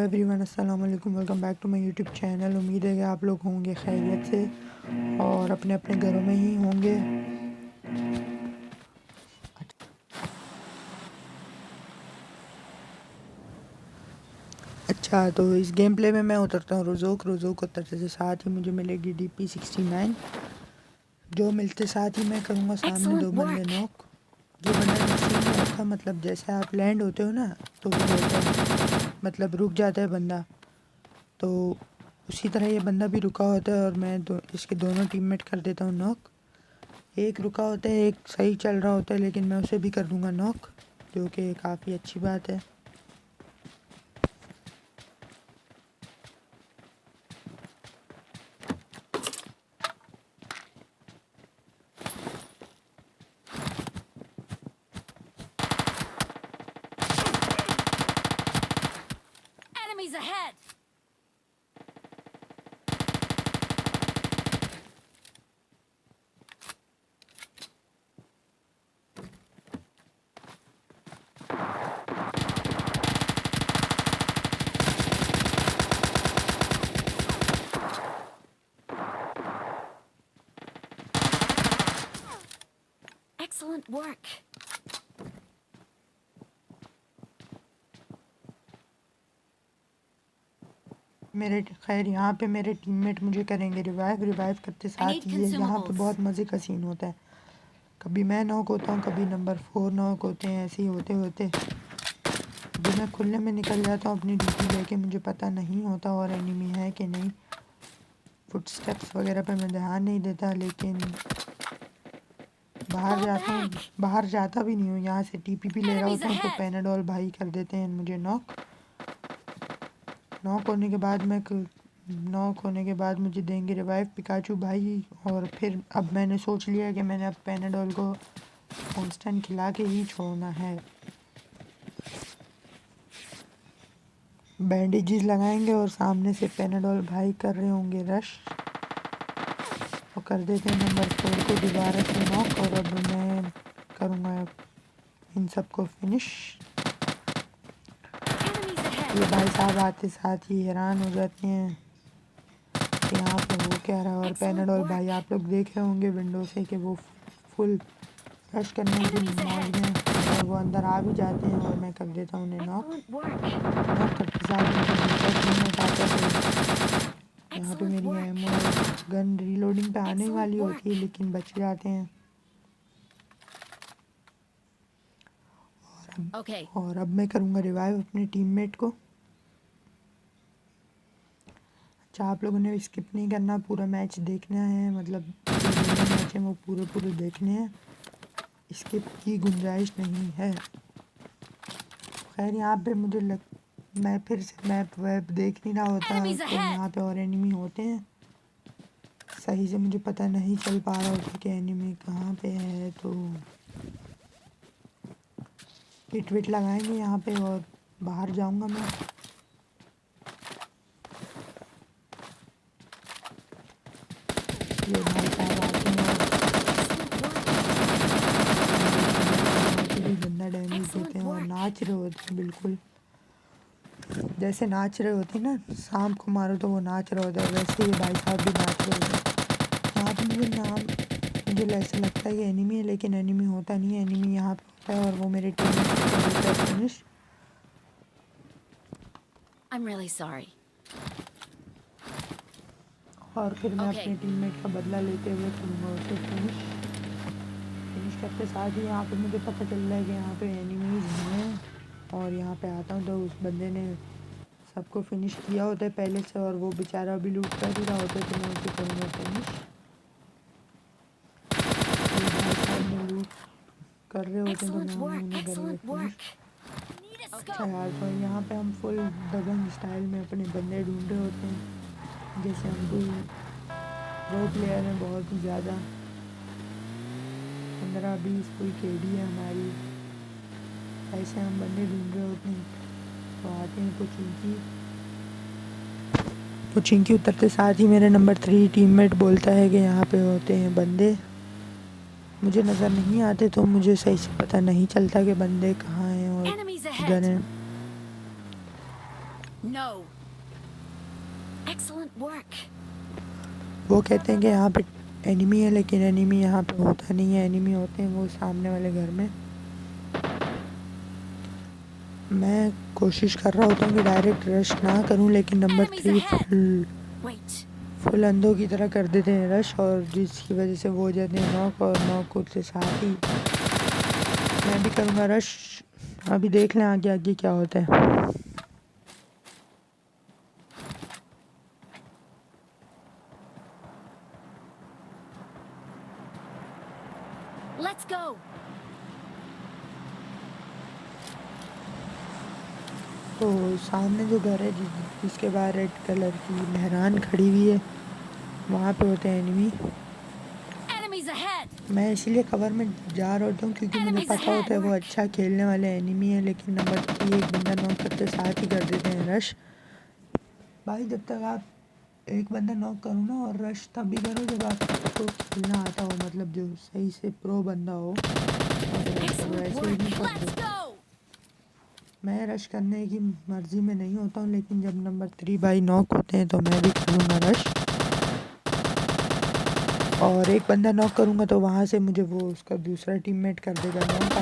Everyone, अस्सलाम वालेकुम। Welcome back to my YouTube channel. उम्मीद है कि आप लोग होंगे खैरियत से और अपने अपने घरों में ही होंगे। अच्छा, तो इस गेम प्ले में मैं उतरता हूँ रोज़ोक उतरते से साथ ही मुझे मिलेगी DP69। जो मिलते साथ ही मैं करूँगा सामने दो बंदे नॉक। जो बंदा नीचे नहीं होता, मतलब जैसे आप लैंड होते हो ना तो वो होता है, मतलब रुक जाता है बंदा, तो उसी तरह ये बंदा भी रुका होता है और मैं इसके दोनों टीममेट कर देता हूँ नॉक। एक रुका होता है, एक सही चल रहा होता है, लेकिन मैं उसे भी कर दूंगा नॉक, जो कि काफ़ी अच्छी बात है। Enemies ahead! Excellent work. मेरे खैर यहाँ पे मेरे टीममेट मुझे करेंगे रिवाइव करते साथ ये यहाँ पे बहुत मज़े का सीन होता है। कभी मैं नॉक होता हूँ, कभी नंबर 4 नॉक होते हैं। ऐसे ही होते होते जब मैं खुलने में निकल जाता हूँ अपनी DP लेके, मुझे पता नहीं होता और एनिमी है कि नहीं। फुटस्टेप्स वगैरह पे मैं ध्यान नहीं देता, लेकिन बाहर जाता भी नहीं हूँ। यहाँ से TP ले रहा होता हूँ तो पैनाडोल भाई कर देते हैं मुझे नॉक होने के बाद मुझे देंगे रिवाइव पिकाचू भाई। और फिर अब मैंने सोच लिया कि मैंने अब पैनाडोल को कांस्टेंट खिला के ही छोड़ना है। बैंडेजेस लगाएंगे और सामने से पैनाडोल भाई कर रहे होंगे रश और कर देते हैं नंबर 4 को दोबारा से नॉक। और अब मैं करूँगा इन सबको फिनिश। ये भाई साहब आते साथ ही हैरान हो जाते हैं कि यहाँ पे हो क्या रहा है। और पैनाडोल भाई आप लोग देख रहे होंगे विंडो से कि वो फुल रश करने की मौज में, और वो अंदर आ भी जाते हैं और मैं कर देता हूँ उन्हें नॉक करते साथ तो यहाँ पे मेरी एमओ गन रीलोडिंग पे आने वाली होती है, लेकिन बच जाते हैं। और अब मैं करूँगा रिवाइव अपने टीममेट को। अच्छा, आप लोगों ने स्किप नहीं करना, पूरा मैच देखना है, मतलब जो मैच है वो पूरे देखने हैं, स्किप की गुंजाइश नहीं है। खैर यहाँ पे मैं फिर से मैप वेप देख नहीं रहा होता, तो यहाँ पे और एनिमी होते हैं। सही से मुझे पता नहीं चल पा रहा होता कि एनिमी कहाँ पे है, तो किट विट लगाएंगे यहाँ पे और बाहर जाऊँगा मैं। ये भाई साहब आते हैं और गंदा डैमेज देते हैं और नाच रहे होते हैं, बिल्कुल जैसे नाच रहे होते हैं ना, सांप को मारो तो वो नाच रहा होता है, वैसे ये भाई साहब भी नाच रहे होते हैं। यहाँ पे मुझे ऐसा लगता है कि एनिमी है, लेकिन एनिमी होता नहीं है। एनिमी यहाँ पे होता है और वो मेरे टीम में फिनिश। I'm really sorry. और फिर मैं अपने टीममेट का बदला लेते हुए करूँगा उसे फिनिश करते साथ ही यहाँ पे मुझे पता चल रहा है कि यहाँ पे एनिमीज हैं। और यहाँ पे आता हूँ तो उस बंदे ने सबको फिनिश किया होता है पहले से, और वो बेचारा अभी लूट कर ही रहा होता है, तो मैं उसे करूँगा फिनिश। लूट कर रहे होते हैं तो मैं उन्हें करूँगा फिनिश। अच्छा यार, तो यहाँ पे हम फुल दबंग स्टाइल में अपने बंदे ढूंढ रहे होते हैं, जैसे हम कोई प्रो प्लेयर हैं बहुत ही ज़्यादा। 15-20 कोई KD है हमारी, ऐसे हम बंदे ढूंढ रहे होते हैं। तो आते हैं पोचिंकी उतरते साथ ही मेरे नंबर 3 टीममेट बोलता है कि यहाँ पे होते हैं बंदे। मुझे नज़र नहीं आते तो मुझे सही से पता नहीं चलता कि बंदे कहाँ हैं और किधर हैं। No. Excellent work. वो कहते हैं कि यहाँ पे एनिमी है, लेकिन एनिमी यहाँ पे होता नहीं है। एनिमी होते हैं वो सामने वाले घर में। मैं कोशिश कर रहा होता हूँ कि डायरेक्ट रश ना करूँ, लेकिन number Enemies 3 ahead. Wait. Full अंधों की तरह कर देते हैं रश, और जिसकी वजह से वो हो जाते हैं नॉक, और नॉक के साथ ही मैं भी करूँगा रश। अभी देख लें आगे आगे क्या होता है। Let's go. तो सामने जो घर है जिसके बाहर रेड कलर की मेहरान खड़ी हुई है, वहाँ पे होते हैं एनिमी। Enemies ahead. मैं इसीलिए कवर में जा रहा होता हूँ क्योंकि मुझे Enemies पता होता है वो ahead. अच्छा खेलने वाले एनिमी है, लेकिन नंबर 3 एक बंदा नॉक करते साथ ही कर देते हैं रश। भाई जब तक आप एक बंदा नॉक करो ना, और रश तभी करो जब आपको खेलना आता हो, मतलब जो सही से प्रो बंदा हो। और Excellent वैसे ही work. नहीं कर Let's दो। go. मैं रश करने की मर्जी में नहीं होता हूँ, लेकिन जब नंबर 3 भाई नॉक होते हैं तो मैं भी करूँगा रश। और एक बंदा नॉक करूँगा तो वहाँ से मुझे वो उसका दूसरा टीममेट कर देगा नॉक।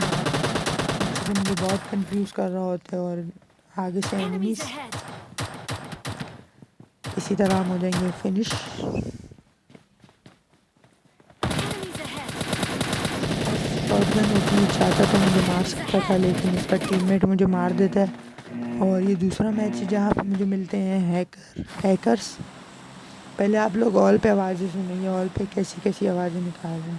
जिससे मुझे बहुत कंफ्यूज कर रहा होता है, और आगे से Enemies एनिमीज। ahead. इसी तरह हम हो जाएंगे फिनिश। Enemies ahead. शॉटगन उतनी चाहता तो मुझे मार सकता था, लेकिन इसका टीममेट मुझे मार देता है। और ये दूसरा मैच है जहाँ पे मुझे मिलते हैं हैकर्स। पहले आप लोग ऑल पे आवाज़ें सुनेंगे, ऑल पे कैसी कैसी आवाज़ें निकाल रहे हैं।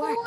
work.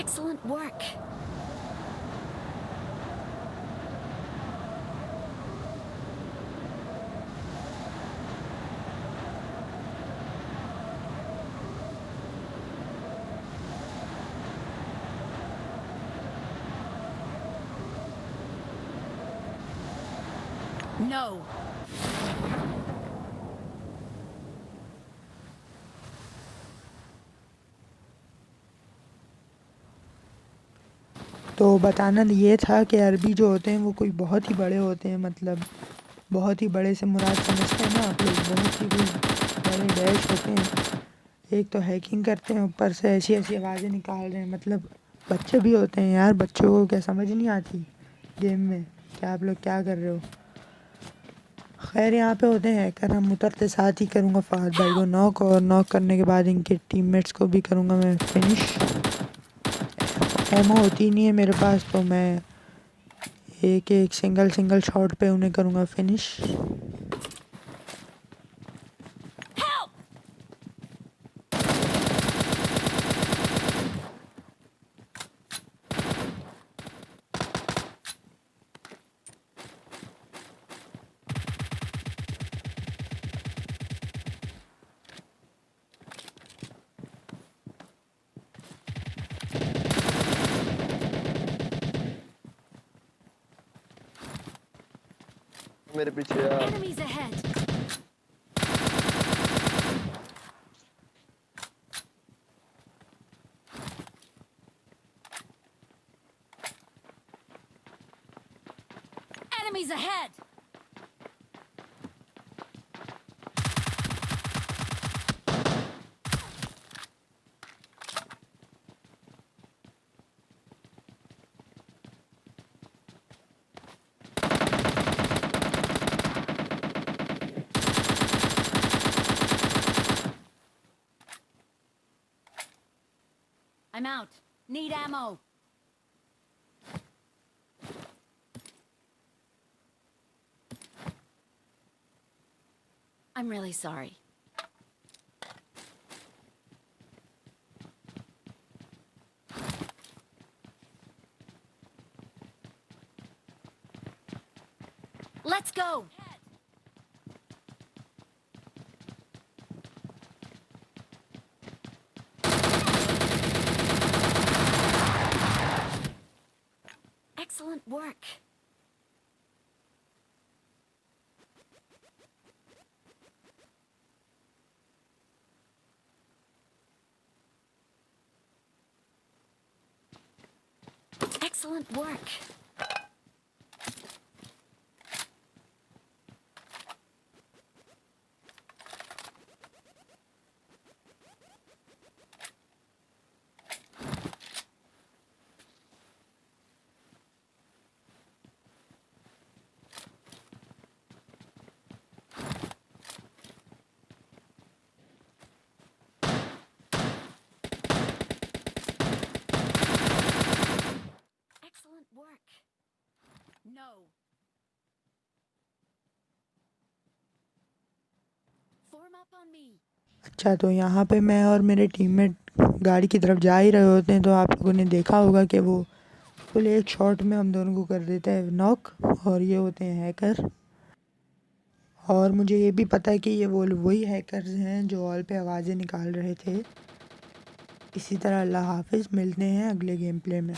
Excellent work. No. तो बताना ये था कि अरबी जो होते हैं वो कोई बहुत ही बड़े होते हैं, मतलब बहुत ही बड़े से मुराद समझते हैं ना आप लोग। बहुत ही कोई बड़े डैश होते हैं। एक तो हैकिंग करते हैं, ऊपर से ऐसी ऐसी आवाज़ें निकाल रहे हैं। मतलब बच्चे भी होते हैं यार, बच्चों को क्या समझ नहीं आती गेम में क्या आप लोग क्या कर रहे हो। खैर यहाँ पे होते हैं हैकर। हम उतरते साथ ही करूँगा फहद भाई को नॉक, और नॉक करने के बाद इनके टीममेट्स को भी करूँगा मैं फिनिश। एमो होती नहीं है मेरे पास, तो मैं एक एक सिंगल शॉट पे उन्हें करूँगा फिनिश। Help! मेरे पीछे यार। Enemies ahead. Enemies ahead. I'm out. Need ammo. I'm really sorry. Let's go. Excellent work. Excellent work. Excellent work. No. Form up on me. अच्छा, तो यहाँ पे मैं और मेरे टीममेट गाड़ी की तरफ जा ही रहे होते हैं, तो आप लोगों ने देखा होगा कि वो फुल एक शॉट में हम दोनों को कर देता है नॉक, और ये होते हैं हैकर। और मुझे ये भी पता है कि ये वो वही हैकर्स हैं जो हॉल पे आवाज़ें निकाल रहे थे। इसी तरह अल्लाह हाफिज़, मिलते हैं अगले गेम प्ले में।